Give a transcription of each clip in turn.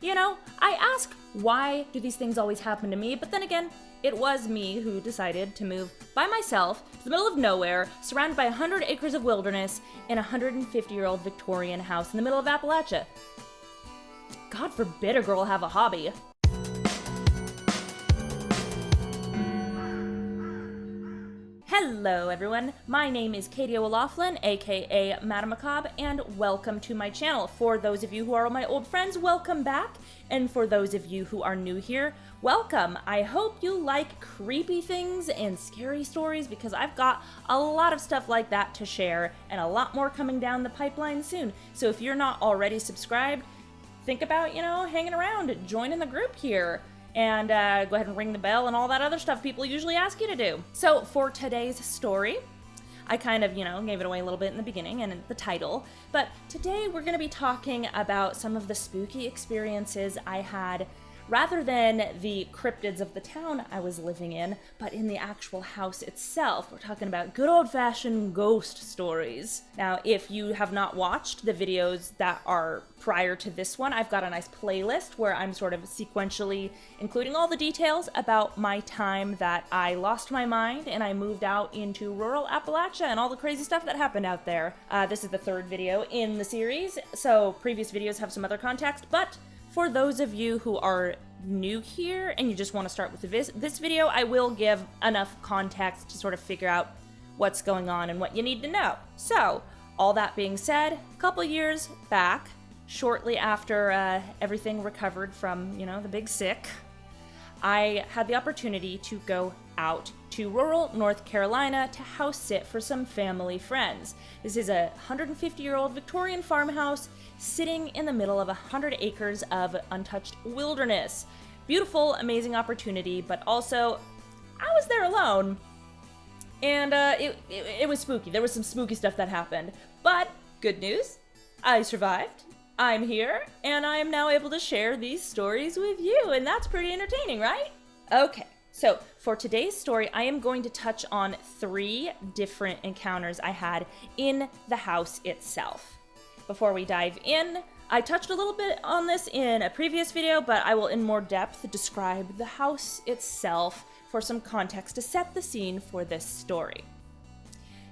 You know, I ask, why do these things always happen to me? But then again, it was me who decided to move by myself to the middle of nowhere, surrounded by 100 acres of wilderness, in a 150-year-old Victorian house in the middle of Appalachia. God forbid a girl have a hobby. Hello everyone, my name is Katie O'Loughlin, aka Madame Macabre, and welcome to my channel. For those of you who are my old friends, welcome back, and for those of you who are new here, welcome. I hope you like creepy things and scary stories because I've got a lot of stuff like that to share and a lot more coming down the pipeline soon. So if you're not already subscribed, think about, hanging around, joining the group here. And go ahead and ring the bell and all that other stuff people usually ask you to do. So for today's story, I kind of, gave it away a little bit in the beginning and in the title, but today we're going to be talking about some of the spooky experiences I had rather than the cryptids of the town I was living in, but in the actual house itself. We're talking about good old-fashioned ghost stories. Now, if you have not watched the videos that are prior to this one, I've got a nice playlist where I'm sort of sequentially including all the details about my time that I lost my mind and I moved out into rural Appalachia and all the crazy stuff that happened out there. This is the third video in the series, so previous videos have some other context, but for those of you who are new here and you just want to start with this video, I will give enough context to sort of figure out what's going on and what you need to know. So, all that being said, a couple years back, shortly after everything recovered from, the big sick, I had the opportunity to go out to rural North Carolina to house sit for some family friends. This is a 150-year-old Victorian farmhouse sitting in the middle of 100 acres of untouched wilderness. Beautiful, amazing opportunity, but also I was there alone, and it was spooky. There was some spooky stuff that happened, but good news, I survived. I'm here, and I am now able to share these stories with you, and that's pretty entertaining, right? Okay, so for today's story, I am going to touch on 3 different encounters I had in the house itself. Before we dive in, I touched a little bit on this in a previous video, but I will in more depth describe the house itself for some context to set the scene for this story.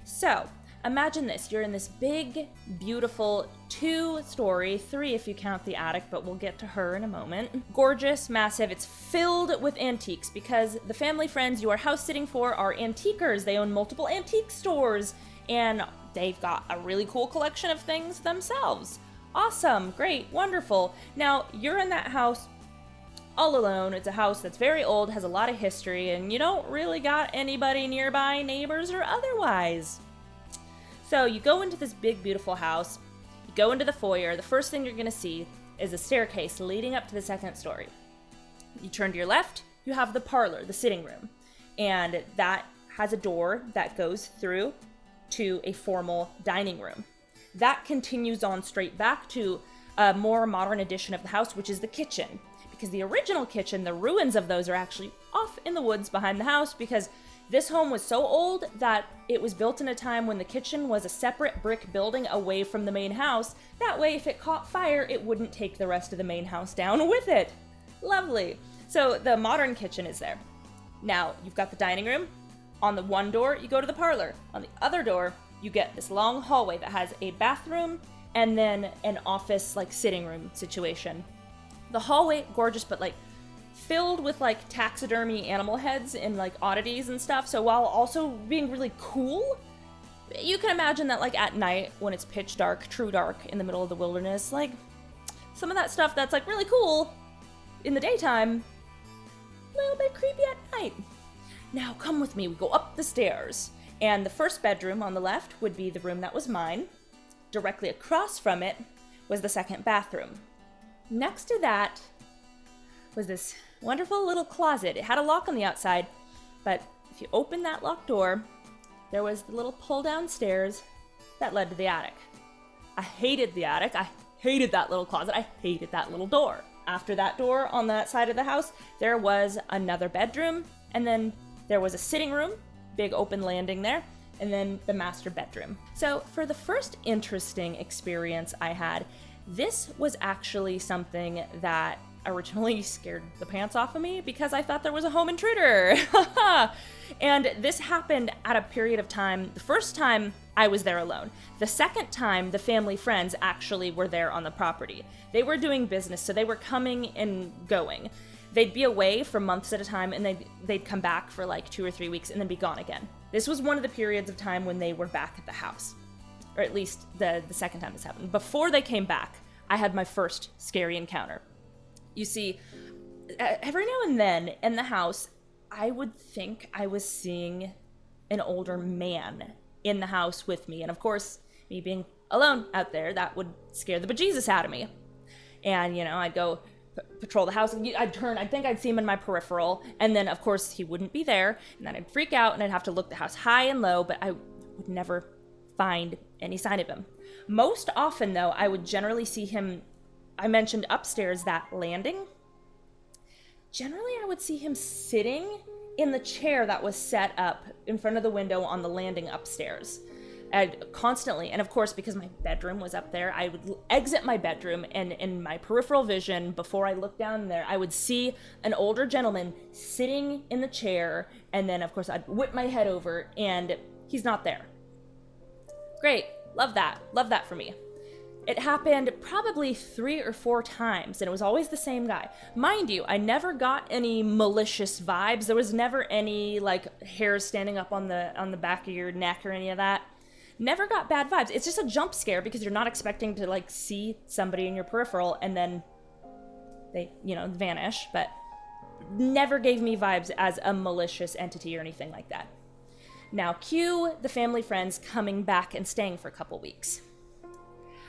So, imagine this, you're in this big, beautiful 2-story, 3 if you count the attic, but we'll get to her in a moment. Gorgeous, massive, it's filled with antiques because the family friends you are house sitting for are antiquers. They own multiple antique stores and they've got a really cool collection of things themselves. Awesome, great, wonderful. Now, you're in that house all alone. It's a house that's very old, has a lot of history, and you don't really got anybody nearby, neighbors or otherwise. So you go into this big, beautiful house, you go into the foyer, the first thing you're gonna see is a staircase leading up to the 2nd story. You turn to your left, you have the parlor, the sitting room, and that has a door that goes through to a formal dining room. That continues on straight back to a more modern edition of the house, which is the kitchen. Because the original kitchen, the ruins of those are actually off in the woods behind the house because this home was so old that it was built in a time when the kitchen was a separate brick building away from the main house. That way, if it caught fire, it wouldn't take the rest of the main house down with it. Lovely. So the modern kitchen is there. Now, you've got the dining room. On the one door, you go to the parlor. On the other door, you get this long hallway that has a bathroom and then an office, sitting room situation. The hallway, gorgeous, but filled with taxidermy animal heads and oddities and stuff. So while also being really cool, you can imagine that at night when it's pitch dark, true dark in the middle of the wilderness, some of that stuff that's really cool in the daytime, a little bit creepy at night. Now come with me, we go up the stairs, and the first bedroom on the left would be the room that was mine. Directly across from it was the 2nd bathroom. Next to that was this wonderful little closet. It had a lock on the outside, but if you open that locked door, there was the little pull-down stairs that led to the attic. I hated the attic. I hated that little closet. I hated that little door. After that door on that side of the house, there was another bedroom, and then there was a sitting room, big open landing there, and then the master bedroom. So for the first interesting experience I had, This was actually something that originally scared the pants off of me because I thought there was a home intruder. And this happened at a period of time. The first time I was there alone. The second time, the family friends actually were there on the property. They were doing business, so they were coming and going. They'd be away for months at a time, and they'd come back for like 2 or 3 weeks and then be gone again. This was one of the periods of time when they were back at the house, or at least the second time this happened. Before they came back, I had my first scary encounter. You see, every now and then in the house, I would think I was seeing an older man in the house with me. And of course, me being alone out there, that would scare the bejesus out of me. And, I'd go patrol the house, and I'd turn, I'd think I'd see him in my peripheral, and then, of course, he wouldn't be there, and then I'd freak out, and I'd have to look the house high and low, but I would never find any sign of him. Most often, though, I would generally see him, I mentioned upstairs, that landing. Generally, I would see him sitting in the chair that was set up in front of the window on the landing upstairs. Constantly. And of course, because my bedroom was up there, I would exit my bedroom, and in my peripheral vision, before I looked down there, I would see an older gentleman sitting in the chair, and then of course I'd whip my head over, and he's not there. Great. Love that for me. It happened probably 3 or 4 times, and it was always the same guy. Mind you, I never got any malicious vibes. There was never any like hairs standing up on the back of your neck or any of that. Never got bad vibes. It's just a jump scare because you're not expecting to like see somebody in your peripheral and then they, vanish, but never gave me vibes as a malicious entity or anything like that. Now, cue the family friends coming back and staying for a couple weeks.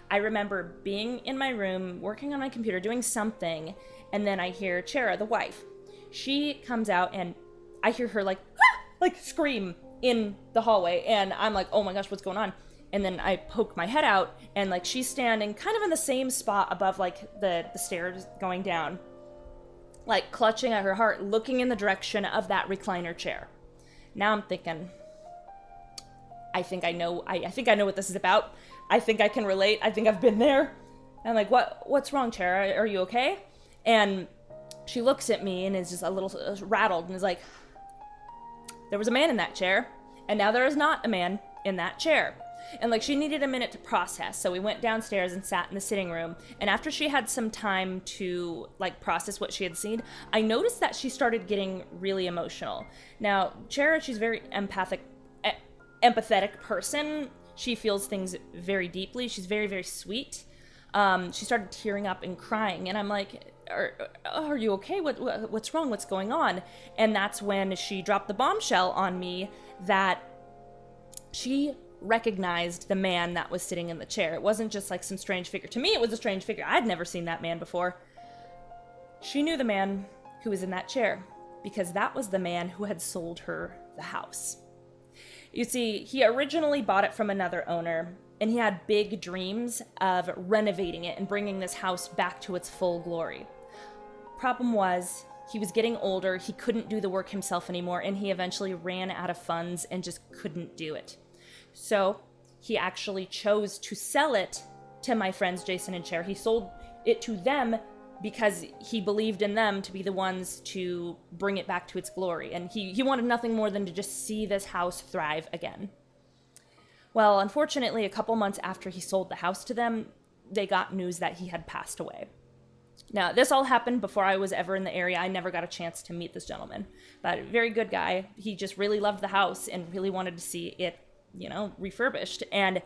I remember being in my room, working on my computer, doing something, and then I hear Chera, the wife. She comes out, and I hear her like scream in the hallway, and I'm like, oh my gosh, what's going on? And then I poke my head out, and like she's standing kind of in the same spot above like the stairs going down, like clutching at her heart, looking in the direction of that recliner chair. Now I'm thinking, I think I know what this is about. I think I can relate. I think I've been there. And I'm like, what's wrong, Chera? Are you okay? And she looks at me and is just a little rattled and is like, there was a man in that chair, and now there is not a man in that chair. And like she needed a minute to process, so we went downstairs and sat in the sitting room. And after she had some time to like process what she had seen, I noticed that she started getting really emotional. Now, Chera, she's a very empathetic person. She feels things very deeply. She's very, very sweet. She started tearing up and crying, and I'm like, are you okay? What's wrong? What's going on? And that's when she dropped the bombshell on me that she recognized the man that was sitting in the chair. It wasn't just like some strange figure. To me, it was a strange figure. I'd never seen that man before. She knew the man who was in that chair because that was the man who had sold her the house. You see, he originally bought it from another owner, and he had big dreams of renovating it and bringing this house back to its full glory. Problem was, he was getting older, he couldn't do the work himself anymore, and he eventually ran out of funds and just couldn't do it. So, he actually chose to sell it to my friends Jason and Cher. He sold it to them because he believed in them to be the ones to bring it back to its glory. And he wanted nothing more than to just see this house thrive again. Well, unfortunately, a couple months after he sold the house to them, they got news that he had passed away. Now, this all happened before I was ever in the area. I never got a chance to meet this gentleman. But very good guy. He just really loved the house and really wanted to see it, refurbished. And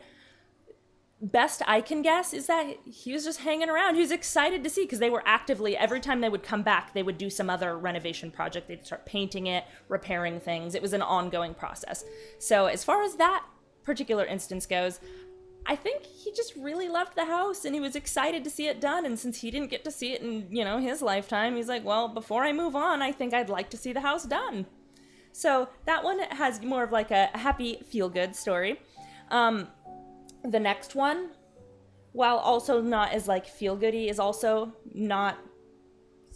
best I can guess is that he was just hanging around. He was excited to see, because they were actively, every time they would come back, they would do some other renovation project. They'd start painting it, repairing things. It was an ongoing process. So as far as that particular instance goes, I think he just really loved the house and he was excited to see it done. And since he didn't get to see it in, his lifetime, he's like, well, before I move on, I think I'd like to see the house done. So that one has more of like a happy feel-good story. The next one, while also not as like feel-goody, is also not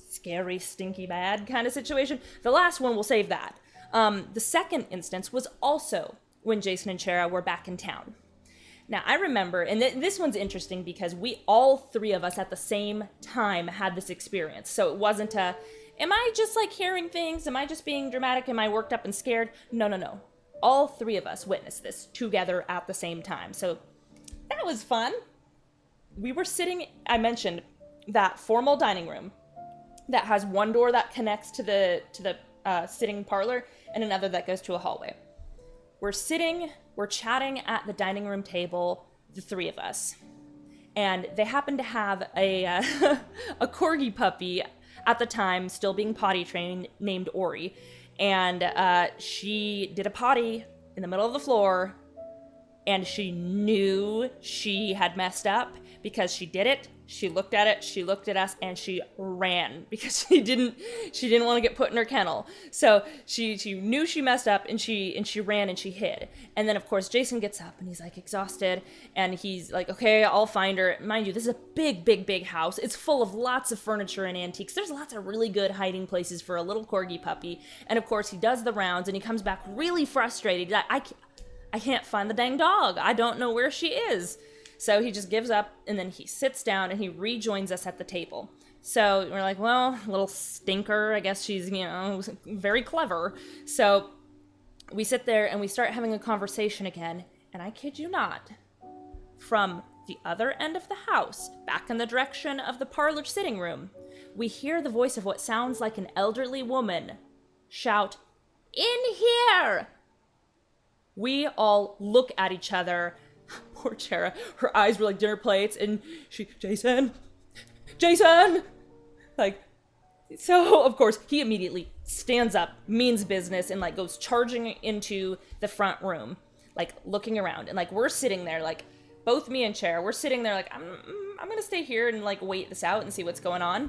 scary, stinky, bad kind of situation. The last one, we'll save that. The second instance was also when Jason and Chera were back in town. Now, I remember, and this one's interesting because we all three of us at the same time had this experience. So it wasn't am I just like hearing things? Am I just being dramatic? Am I worked up and scared? No, no, no. All three of us witnessed this together at the same time. So that was fun. We were sitting, I mentioned, that formal dining room that has one door that connects to the sitting parlor and another that goes to a hallway. We're chatting at the dining room table, the three of us. And they happen to have a a corgi puppy at the time, still being potty trained, named Ori. And she did a potty in the middle of the floor, and she knew she had messed up because she did it. She looked at it, she looked at us, and she ran because she didn't want to get put in her kennel. So she knew she messed up, and she ran and she hid. And then of course Jason gets up and he's like exhausted, and he's like, okay, I'll find her. Mind you, this is a big house. It's full of lots of furniture and antiques. There's lots of really good hiding places for a little corgi puppy. And of course he does the rounds and he comes back really frustrated. I can't find the dang dog. I don't know where she is. So he just gives up, and then he sits down and he rejoins us at the table. So we're like, well, little stinker, I guess she's, very clever. So we sit there and we start having a conversation again, and I kid you not, from the other end of the house, back in the direction of the parlor sitting room, we hear the voice of what sounds like an elderly woman shout, "In here!" We all look at each other. Poor Chera. Her eyes were like dinner plates, and Jason! Like, so of course he immediately stands up, means business, and like goes charging into the front room, like looking around. And like we're sitting there, like both me and Chera, we're sitting there like, I'm gonna stay here and like wait this out and see what's going on.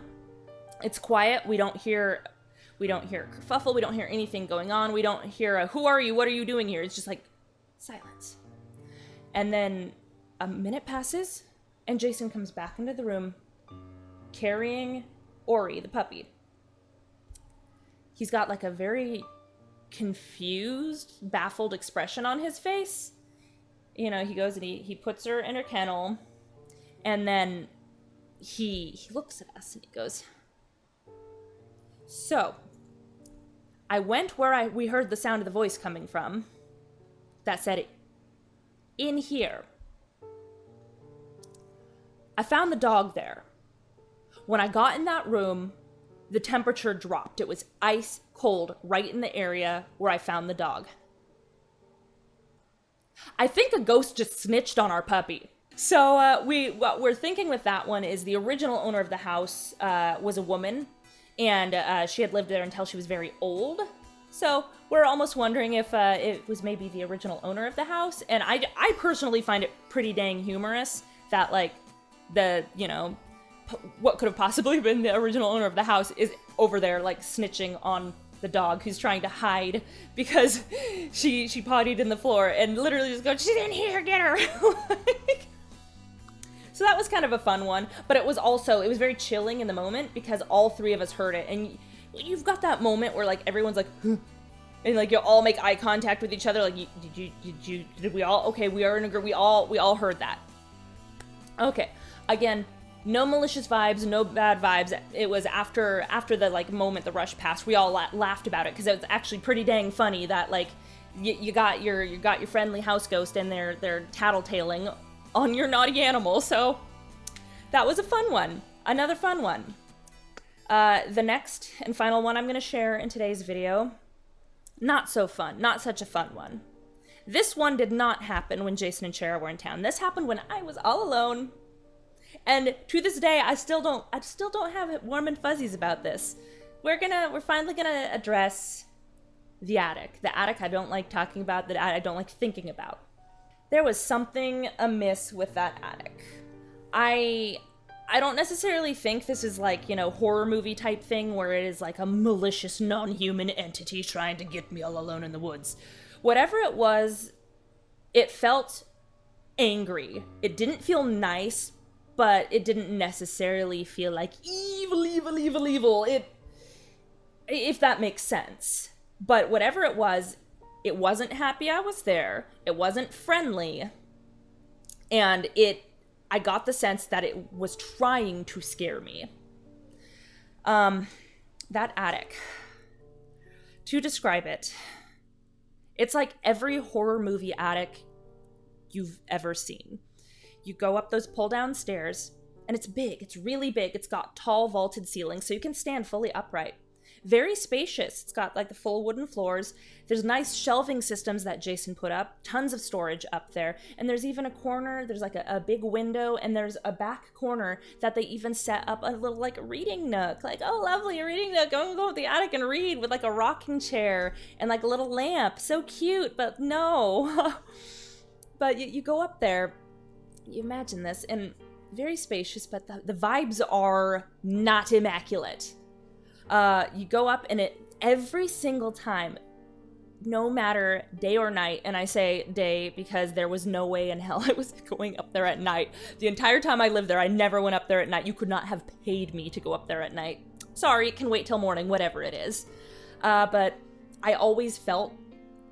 It's quiet. We don't hear kerfuffle. We don't hear anything going on. We don't hear who are you? What are you doing here? It's just like silence. And then a minute passes, and Jason comes back into the room carrying Ori, the puppy. He's got like a very confused, baffled expression on his face. He goes and he puts her in her kennel, and then he looks at us and he goes, "So, I went where we heard the sound of the voice coming from that said, 'In here.' I found the dog there. When I got in that room, the temperature dropped. It was ice cold right in the area where I found the dog. I think a ghost just snitched on our puppy." So what we're thinking with that one is the original owner of the house was a woman, and she had lived there until she was very old. So we're almost wondering if it was maybe the original owner of the house. And I personally find it pretty dang humorous that, like, what could have possibly been the original owner of the house is over there, like, snitching on the dog who's trying to hide because she pottied in the floor and literally just goes, "She's in here, get her." So that was kind of a fun one, but it was very chilling in the moment because all three of us heard it. And you've got that moment where like everyone's like, "Huh," and like you all make eye contact with each other. Like, did we all? Okay, we are in a group. We all heard that. Okay, again, no malicious vibes, no bad vibes. It was after the like moment, the rush passed. We all laughed about it because it was actually pretty dang funny that like you got your friendly house ghost and they're tattletaling on your naughty animal. So that was a fun one. Another fun one. The next and final one I'm going to share in today's video, not so fun, not such a fun one. This one did not happen when Jason and Chera were in town. This happened when I was all alone. And to this day, I still don't have warm and fuzzies about this. We're finally gonna address the attic. The attic I don't like talking about, that I don't like thinking about. There was something amiss with that attic. I don't necessarily think this is like, horror movie type thing where it is like a malicious non-human entity trying to get me all alone in the woods. Whatever it was, it felt angry. It didn't feel nice, but it didn't necessarily feel like evil. If that makes sense. But whatever it wasn't happy I was there. It wasn't friendly. And I got the sense that it was trying to scare me. That attic. To describe it, it's like every horror movie attic you've ever seen. You go up those pull-down stairs, and it's big. It's really big. It's got tall vaulted ceilings, so you can stand fully upright. Very spacious. It's got like the full wooden floors. There's nice shelving systems that Jason put up. Tons of storage up there. And there's even a corner. There's like a big window, and there's a back corner that they even set up a little like reading nook. Like, oh, lovely, a reading nook. Go to the attic and read with like a rocking chair and like a little lamp. So cute, but no. But you go up there, you imagine this, and very spacious, but the vibes are not immaculate. You go up, and every single time, no matter day or night, and I say day because there was no way in hell I was going up there at night. The entire time I lived there, I never went up there at night. You could not have paid me to go up there at night. Sorry, it can wait till morning, whatever it is. But I always felt,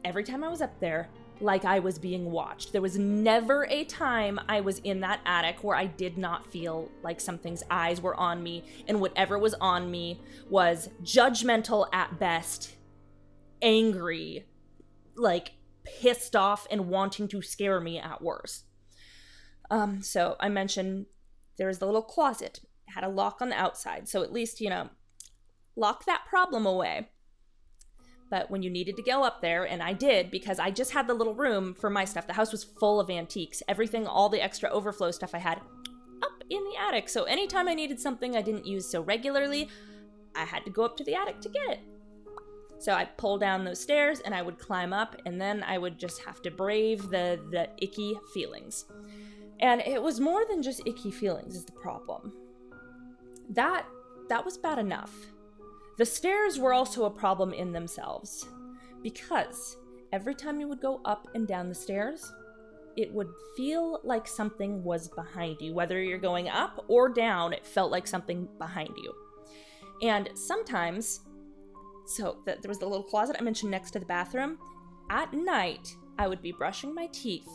every time I was up there, like I was being watched. There was never a time I was in that attic where I did not feel like something's eyes were on me, and whatever was on me was judgmental at best, angry, like pissed off and wanting to scare me at worst. So I mentioned there was the little closet. It had a lock on the outside, so at least, lock that problem away. But when you needed to go up there, and I did, because I just had the little room for my stuff. The house was full of antiques. Everything, all the extra overflow stuff I had up in the attic. So anytime I needed something I didn't use so regularly, I had to go up to the attic to get it. So I pulled down those stairs, and I would climb up, and then I would just have to brave the icky feelings. And it was more than just icky feelings is the problem. That was bad enough. The stairs were also a problem in themselves, because every time you would go up and down the stairs, it would feel like something was behind you. Whether you're going up or down, it felt like something behind you. And sometimes, there was the little closet I mentioned next to the bathroom. At night, I would be brushing my teeth,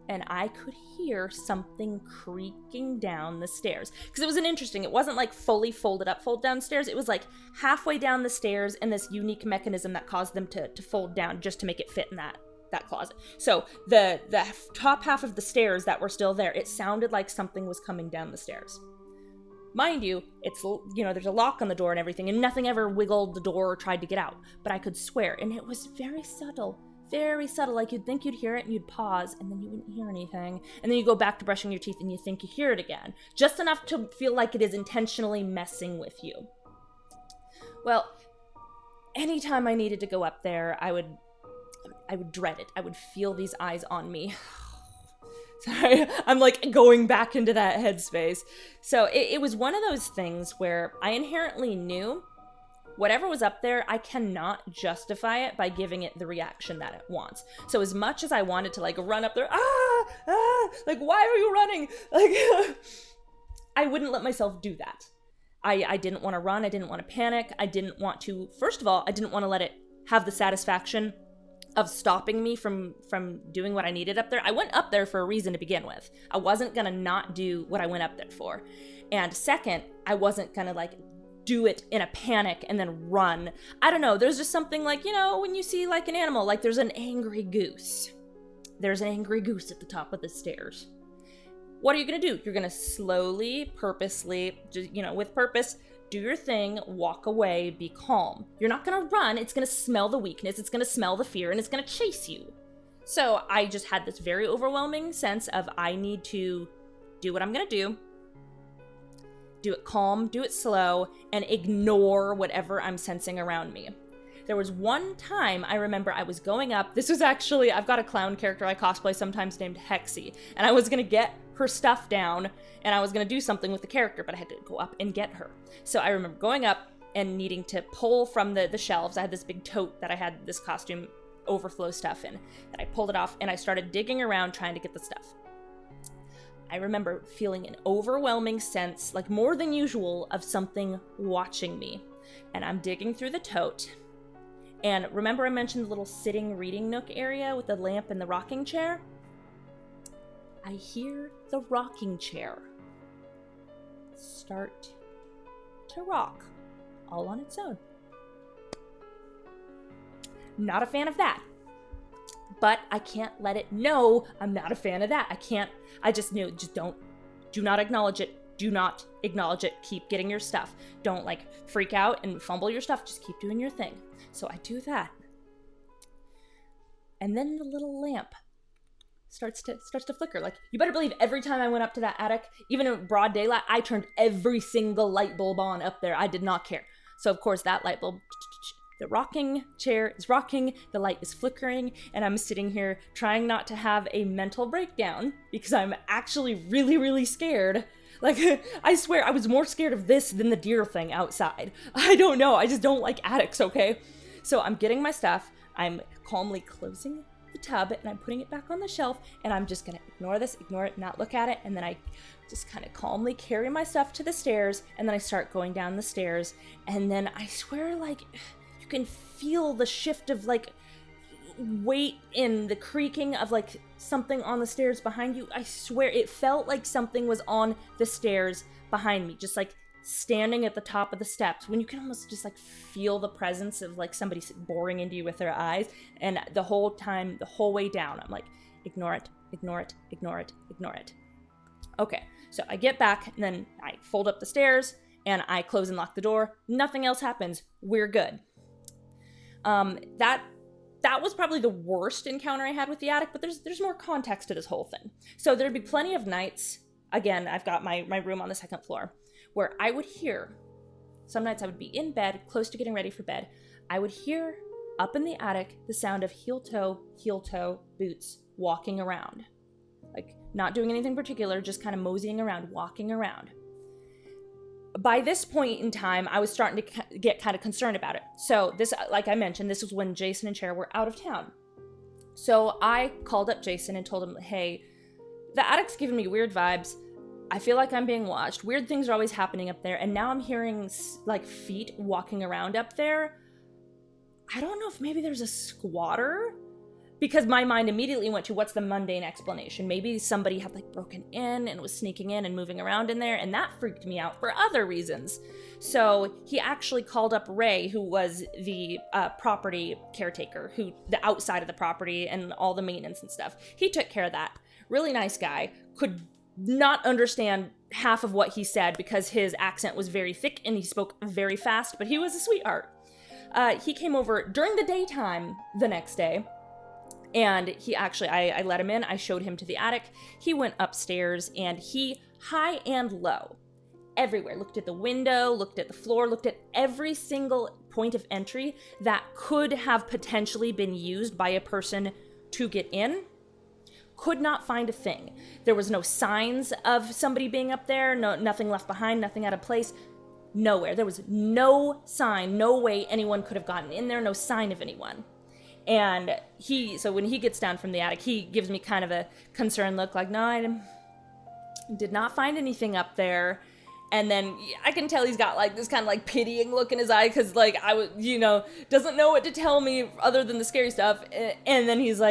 and I could hear something creaking down the stairs. Because it was it wasn't like fully fold down stairs. It was like halfway down the stairs, and this unique mechanism that caused them to fold down just to make it fit in that closet. So the top half of the stairs that were still there, it sounded like something was coming down the stairs. Mind you, it's, there's a lock on the door and everything, and nothing ever wiggled the door or tried to get out. But I could swear, and it was very subtle. Very subtle, like you'd think you'd hear it and you'd pause, and then you wouldn't hear anything. And then you go back to brushing your teeth and you think you hear it again. Just enough to feel like it is intentionally messing with you. Well, anytime I needed to go up there, I would dread it. I would feel these eyes on me. Sorry, I'm like going back into that headspace. So it was one of those things where I inherently knew whatever was up there, I cannot justify it by giving it the reaction that it wants. So as much as I wanted to like run up there, like, why are you running? Like, I wouldn't let myself do that. I didn't want to run. I didn't want to panic. I didn't want to, first of all, I didn't want to let it have the satisfaction of stopping me from doing what I needed up there. I went up there for a reason to begin with. I wasn't going to not do what I went up there for. And second, I wasn't going to like do it in a panic and then run. I don't know. There's just something like, when you see like an animal, like there's an angry goose. There's an angry goose at the top of the stairs. What are you going to do? You're going to slowly, purposely, just, with purpose, do your thing, walk away, be calm. You're not going to run. It's going to smell the weakness. It's going to smell the fear, and it's going to chase you. So I just had this very overwhelming sense of I need to do what I'm going to do it calm, do it slow, and ignore whatever I'm sensing around me. There was one time I remember I was going up. This was actually, I've got a clown character I cosplay sometimes named Hexy, and I was going to get her stuff down, and I was going to do something with the character, but I had to go up and get her. So I remember going up and needing to pull from the shelves. I had this big tote that I had this costume overflow stuff in, and I pulled it off, and I started digging around trying to get the stuff. I remember feeling an overwhelming sense, like more than usual, of something watching me. And I'm digging through the tote. And remember I mentioned the little sitting reading nook area with the lamp and the rocking chair? I hear the rocking chair start to rock all on its own. Not a fan of that. But I can't let it know I'm not a fan of that. I just knew, do not acknowledge it. Do not acknowledge it. Keep getting your stuff. Don't freak out and fumble your stuff. Just keep doing your thing. So I do that. And then the little lamp starts to flicker. You better believe every time I went up to that attic, even in broad daylight, I turned every single light bulb on up there. I did not care. So of course that light bulb, the rocking chair is rocking, the light is flickering, and I'm sitting here trying not to have a mental breakdown because I'm actually really, really scared. I swear I was more scared of this than the deer thing outside. I don't know, I just don't like attics, okay? So I'm getting my stuff, I'm calmly closing the tub, and I'm putting it back on the shelf, and I'm just gonna ignore it, not look at it, and then I just kind of calmly carry my stuff to the stairs, and then I start going down the stairs, and then I swear, you can feel the shift of weight in the creaking of something on the stairs behind you. I swear it felt like something was on the stairs behind me, just standing at the top of the steps, when you can almost just feel the presence of somebody boring into you with their eyes. And the whole time, the whole way down, I'm ignore it, ignore it, ignore it, ignore it. Okay, so I get back, and then I fold up the stairs, and I close and lock the door. Nothing else happens. We're good. That was probably the worst encounter I had with the attic, but there's more context to this whole thing. So there'd be plenty of nights, again, I've got my room on the second floor, where I would hear, some nights I would be in bed, close to getting ready for bed, I would hear up in the attic the sound of heel-toe boots walking around. Not doing anything particular, just kind of moseying around, walking around. By this point in time, I was starting to get kind of concerned about it. So this, like I mentioned, this was when Jason and Cher were out of town. So I called up Jason and told him, hey, the attic's giving me weird vibes. I feel like I'm being watched. Weird things are always happening up there. And now I'm hearing feet walking around up there. I don't know if maybe there's a squatter, because my mind immediately went to what's the mundane explanation. Maybe somebody had broken in and was sneaking in and moving around in there, and that freaked me out for other reasons. So he actually called up Ray, who was the property caretaker, the outside of the property and all the maintenance and stuff. He took care of that. Really nice guy. Could not understand half of what he said because his accent was very thick and he spoke very fast, but he was a sweetheart. He came over during the daytime the next day. And he actually, I let him in, I showed him to the attic, he went upstairs, and he, high and low, everywhere, looked at the window, looked at the floor, looked at every single point of entry that could have potentially been used by a person to get in, could not find a thing. There was no signs of somebody being up there, nothing left behind, nothing out of place, nowhere. There was no sign, no way anyone could have gotten in there, no sign of anyone. And so when he gets down from the attic, he gives me kind of a concerned look, no, I did not find anything up there. And then I can tell he's got this kind of pitying look in his eye, because I would, doesn't know what to tell me other than the scary stuff. And then he's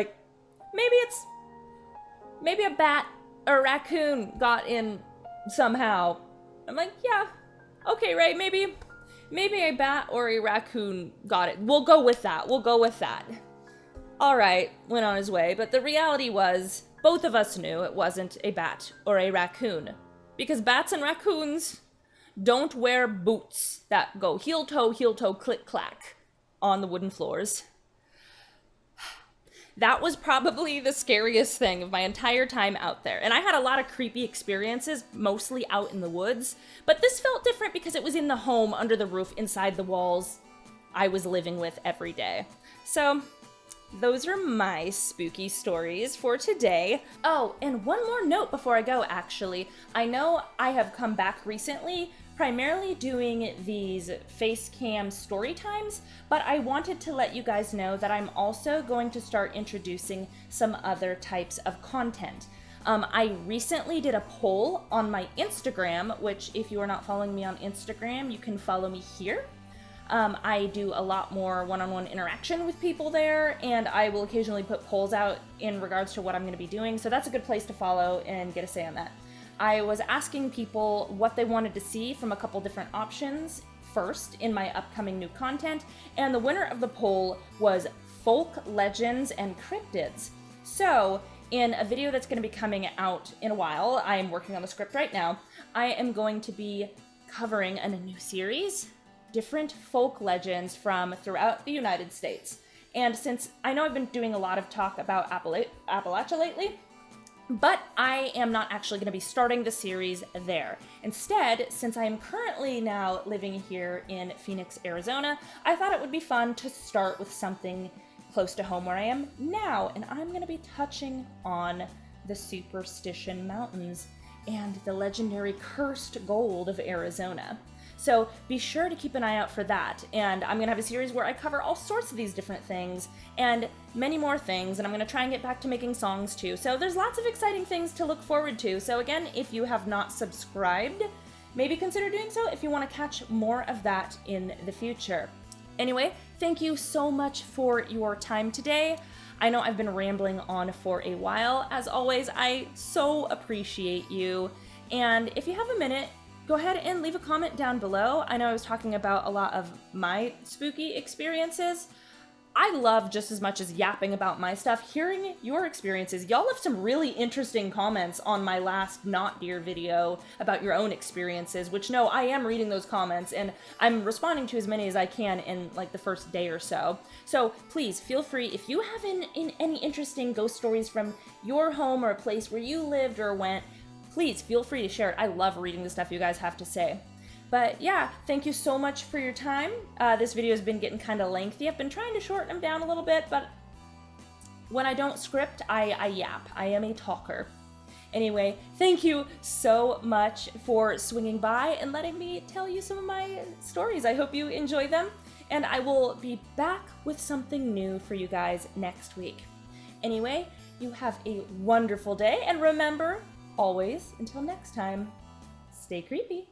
maybe a bat or a raccoon got in somehow. I'm yeah, okay, right, maybe a bat or a raccoon got it. We'll go with that. All right, went on his way. But the reality was, both of us knew it wasn't a bat or a raccoon. Because bats and raccoons don't wear boots that go heel-toe, click-clack on the wooden floors. That was probably the scariest thing of my entire time out there. And I had a lot of creepy experiences, mostly out in the woods. But this felt different because it was in the home, under the roof, inside the walls I was living with every day. So those are my spooky stories for today. Oh, and one more note before I go, actually. I know I have come back recently, primarily doing these face cam story times, but I wanted to let you guys know that I'm also going to start introducing some other types of content. I recently did a poll on my Instagram, which if you are not following me on Instagram, you can follow me here. I do a lot more one-on-one interaction with people there, and I will occasionally put polls out in regards to what I'm going to be doing, so that's a good place to follow and get a say on that. I was asking people what they wanted to see from a couple different options first in my upcoming new content, and the winner of the poll was folk legends and cryptids. So, in a video that's going to be coming out in a while, I am working on the script right now, I am going to be covering in a new series different folk legends from throughout the United States. And since I know I've been doing a lot of talk about Appalachia lately, but I am not actually going to be starting the series there. Instead, since I am currently now living here in Phoenix, Arizona, I thought it would be fun to start with something close to home where I am now, and I'm going to be touching on the Superstition Mountains and the legendary cursed gold of Arizona. So be sure to keep an eye out for that, and I'm going to have a series where I cover all sorts of these different things, and many more things, and I'm going to try and get back to making songs too. So there's lots of exciting things to look forward to. So again, if you have not subscribed, maybe consider doing so if you want to catch more of that in the future. Anyway, thank you so much for your time today. I know I've been rambling on for a while. As always, I so appreciate you, and if you have a minute, go ahead and leave a comment down below. I know I was talking about a lot of my spooky experiences. I love just as much as yapping about my stuff, hearing your experiences. Y'all left some really interesting comments on my last Not Dear video about your own experiences, which no, I am reading those comments and I'm responding to as many as I can in like the first day or so. So please feel free, if you have any interesting ghost stories from your home or a place where you lived or went, please feel free to share it. I love reading the stuff you guys have to say. But yeah, thank you so much for your time. This video has been getting kind of lengthy. I've been trying to shorten them down a little bit, but when I don't script, I yap. I am a talker. Anyway, thank you so much for swinging by and letting me tell you some of my stories. I hope you enjoy them, and I will be back with something new for you guys next week. Anyway, you have a wonderful day, and remember, always, until next time, stay creepy.